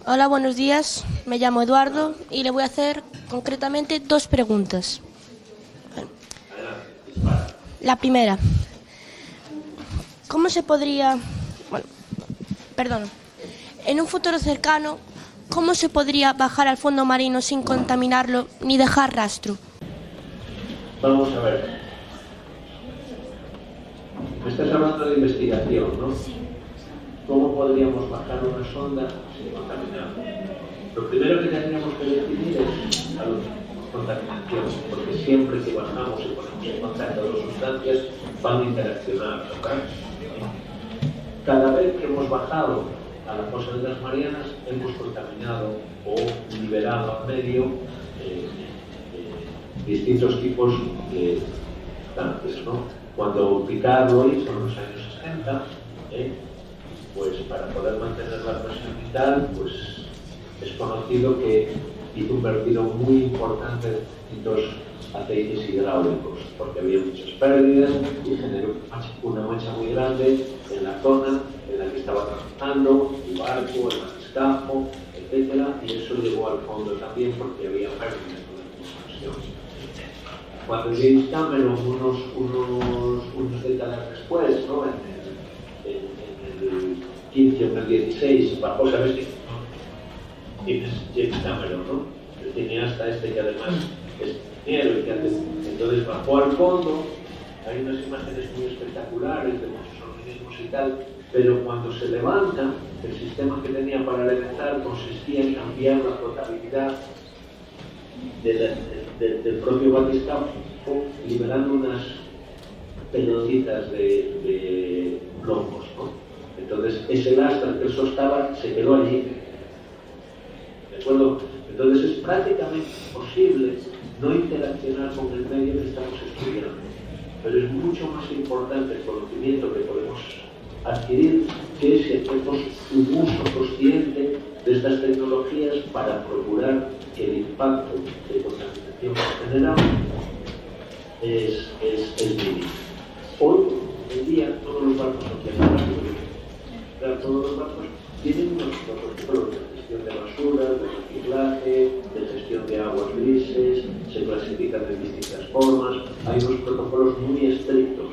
J: Hola, buenos días. Me llamo Eduardo y le voy a hacer concretamente 2 preguntas. La primera, ¿cómo se podría... en un futuro cercano, ¿cómo se podría bajar al fondo marino sin contaminarlo ni dejar rastro?
B: Vamos a ver. Me estás hablando de investigación, ¿no? ¿Cómo podríamos bajar una sonda sin contaminar? Lo primero que tendríamos que definir es la contaminación, porque siempre que bajamos y ponemos en contacto dos sustancias van a interaccionar, ¿verdad? Cada vez que hemos bajado a la fosa de las Marianas hemos contaminado o liberado al medio distintos tipos de sustancias, ¿no? Cuando Picard lo hizo en los años 60, pues para poder mantener la presión vital, pues es conocido que hizo un vertido muy importante de distintos aceites hidráulicos, porque había muchas pérdidas y generó una mancha muy grande en la zona en la que estaba trabajando, el barco, el mariscajo, etcétera, y eso llegó al fondo también porque había pérdidas con la presión. Cuando James Cameron, unos décadas después, ¿no? en el 15 o en el 16, bajó, ¿sabes quién es James Cameron, ¿no? El cineasta este que además es ingeniero y que entonces bajó al fondo. Hay unas imágenes muy espectaculares de muchos organismos y tal, pero cuando se levanta, el sistema que tenía para levantar consistía en cambiar la flotabilidad del propio batiscafo, liberando unas pelotitas de plombos, ¿no? Entonces ese lastre que él sostaba se quedó allí, ¿de acuerdo? Entonces es prácticamente imposible no interaccionar con el medio que estamos estudiando, pero es mucho más importante el conocimiento que podemos adquirir que si hacemos un uso consciente de estas tecnologías para procurar que el impacto de contaminación que generamos es mínimo. Hoy en día todos los barcos tienen unos protocolos de gestión de basura, de reciclaje, de gestión de aguas grises, se clasifican de distintas formas, hay unos protocolos muy estrictos,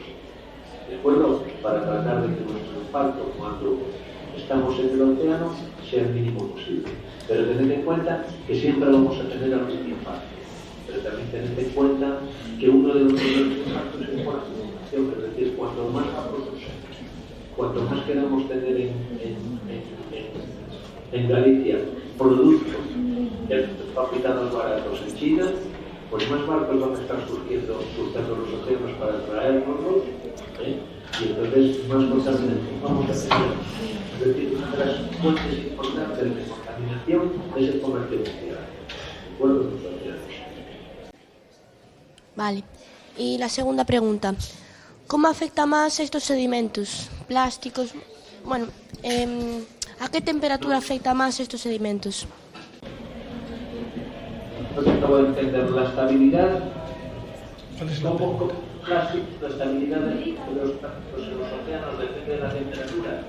B: ¿de acuerdo? Para tratar de que nuestro impacto cuando estamos en el océano sea el mínimo posible. Pero tened en cuenta que siempre vamos a tener algún impacto, ¿de pero también tened en cuenta que uno de los mayores impactos es por la comunicación, es decir, cuanto más queramos tener en Galicia productos fabricados baratos en China, pues más barcos van a estar surgiendo los océanos para traérnoslos, y entonces más contaminación vamos a tener. Es decir, una de las fuentes importantes de contaminación es el comercio mundial. ¿De acuerdo?
J: Vale. Y la segunda pregunta. ¿Cómo afecta más estos sedimentos plásticos? Bueno, ¿a qué temperatura afecta más estos sedimentos?
B: No te acabo de entender la estabilidad. ¿Cómo plástico, la estabilidad de los plásticos en los océanos depende de la temperatura?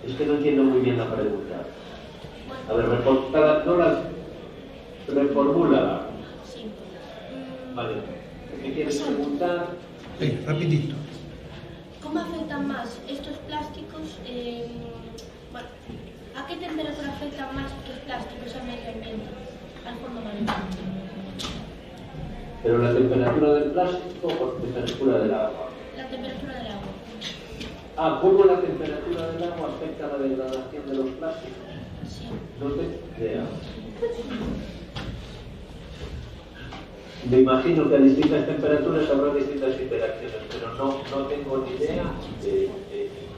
B: Es que no entiendo muy bien la pregunta. A ver, reformúlala.
J: Sí.
B: Vale. ¿Qué quieres preguntar?
I: Rapidito.
J: ¿Cómo afectan más estos plásticos? Bueno, ¿a qué temperatura afectan más estos plásticos al medio ambiente, al fondo marino?
B: ¿Pero la temperatura del plástico o la temperatura del agua?
J: La temperatura del agua.
B: ¿Cómo la temperatura del agua afecta a la degradación de los plásticos?
J: Sí.
B: No tengo idea. Me imagino que a distintas temperaturas habrá distintas interacciones, pero no tengo ni idea.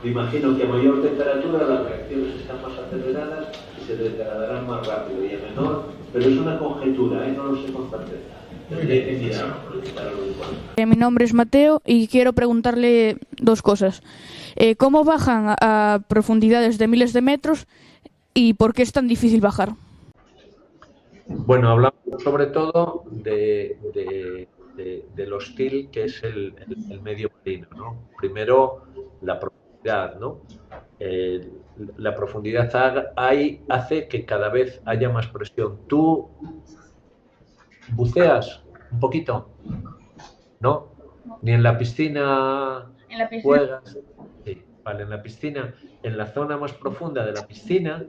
B: Me imagino que a mayor temperatura las reacciones están más aceleradas y se degradarán más rápido, y a menor, pero es una conjetura, no lo sé con certeza. Tendría que mirarlo.
K: Mi nombre es Mateo y quiero preguntarle dos cosas. ¿Cómo bajan a profundidades de miles de metros y por qué es tan difícil bajar?
B: Bueno, hablamos sobre todo de lo hostil que es el medio marino, ¿no? Primero, la profundidad, ¿no? La profundidad hace que cada vez haya más presión. ¿Tú buceas un poquito? ¿No? ¿Ni en la piscina juegas? Sí, vale, en la piscina, en la zona más profunda de la piscina,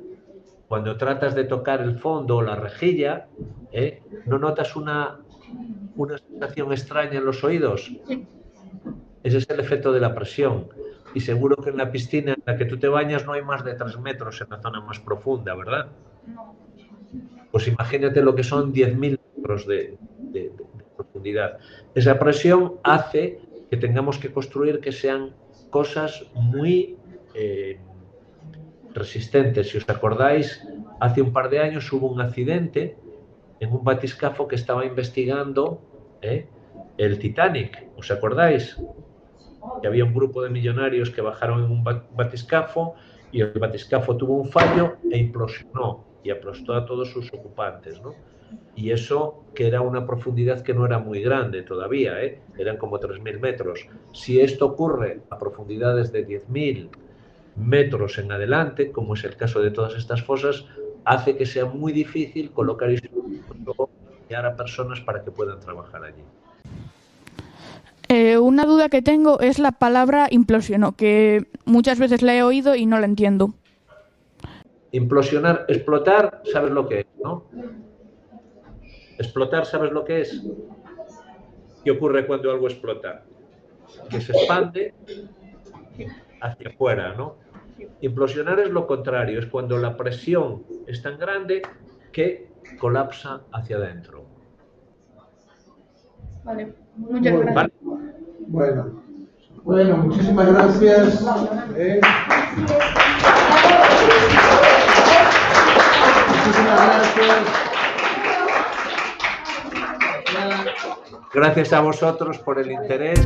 B: cuando tratas de tocar el fondo o la rejilla, ¿no notas una sensación extraña en los oídos? Ese es el efecto de la presión. Y seguro que en la piscina en la que tú te bañas no hay más de 3 metros en la zona más profunda, ¿verdad? No. Pues imagínate lo que son 10.000 metros de profundidad. Esa presión hace que tengamos que construir que sean cosas muy resistentes. Si os acordáis, hace un par de años hubo un accidente en un batiscafo que estaba investigando el Titanic. ¿Os acordáis? Que había un grupo de millonarios que bajaron en un batiscafo y el batiscafo tuvo un fallo e implosionó y aplastó a todos sus ocupantes, ¿no? Y eso que era una profundidad que no era muy grande todavía, eran como 3.000 metros. Si esto ocurre a profundidades de 10.000 metros en adelante, como es el caso de todas estas fosas, hace que sea muy difícil colocar instrumentos y a personas para que puedan trabajar allí.
K: Una duda que tengo es la palabra implosionó, que muchas veces la he oído y no la entiendo.
B: Implosionar, explotar, ¿sabes lo que es, no? Explotar, ¿sabes lo que es? ¿Qué ocurre cuando algo explota? Que se expande hacia afuera, ¿no? Implosionar es lo contrario, es cuando la presión es tan grande que colapsa hacia adentro.
K: Vale, muchas gracias.
B: ¿Vale?
I: Bueno, muchísimas gracias. Muchísimas gracias.
B: Gracias a vosotros por el interés.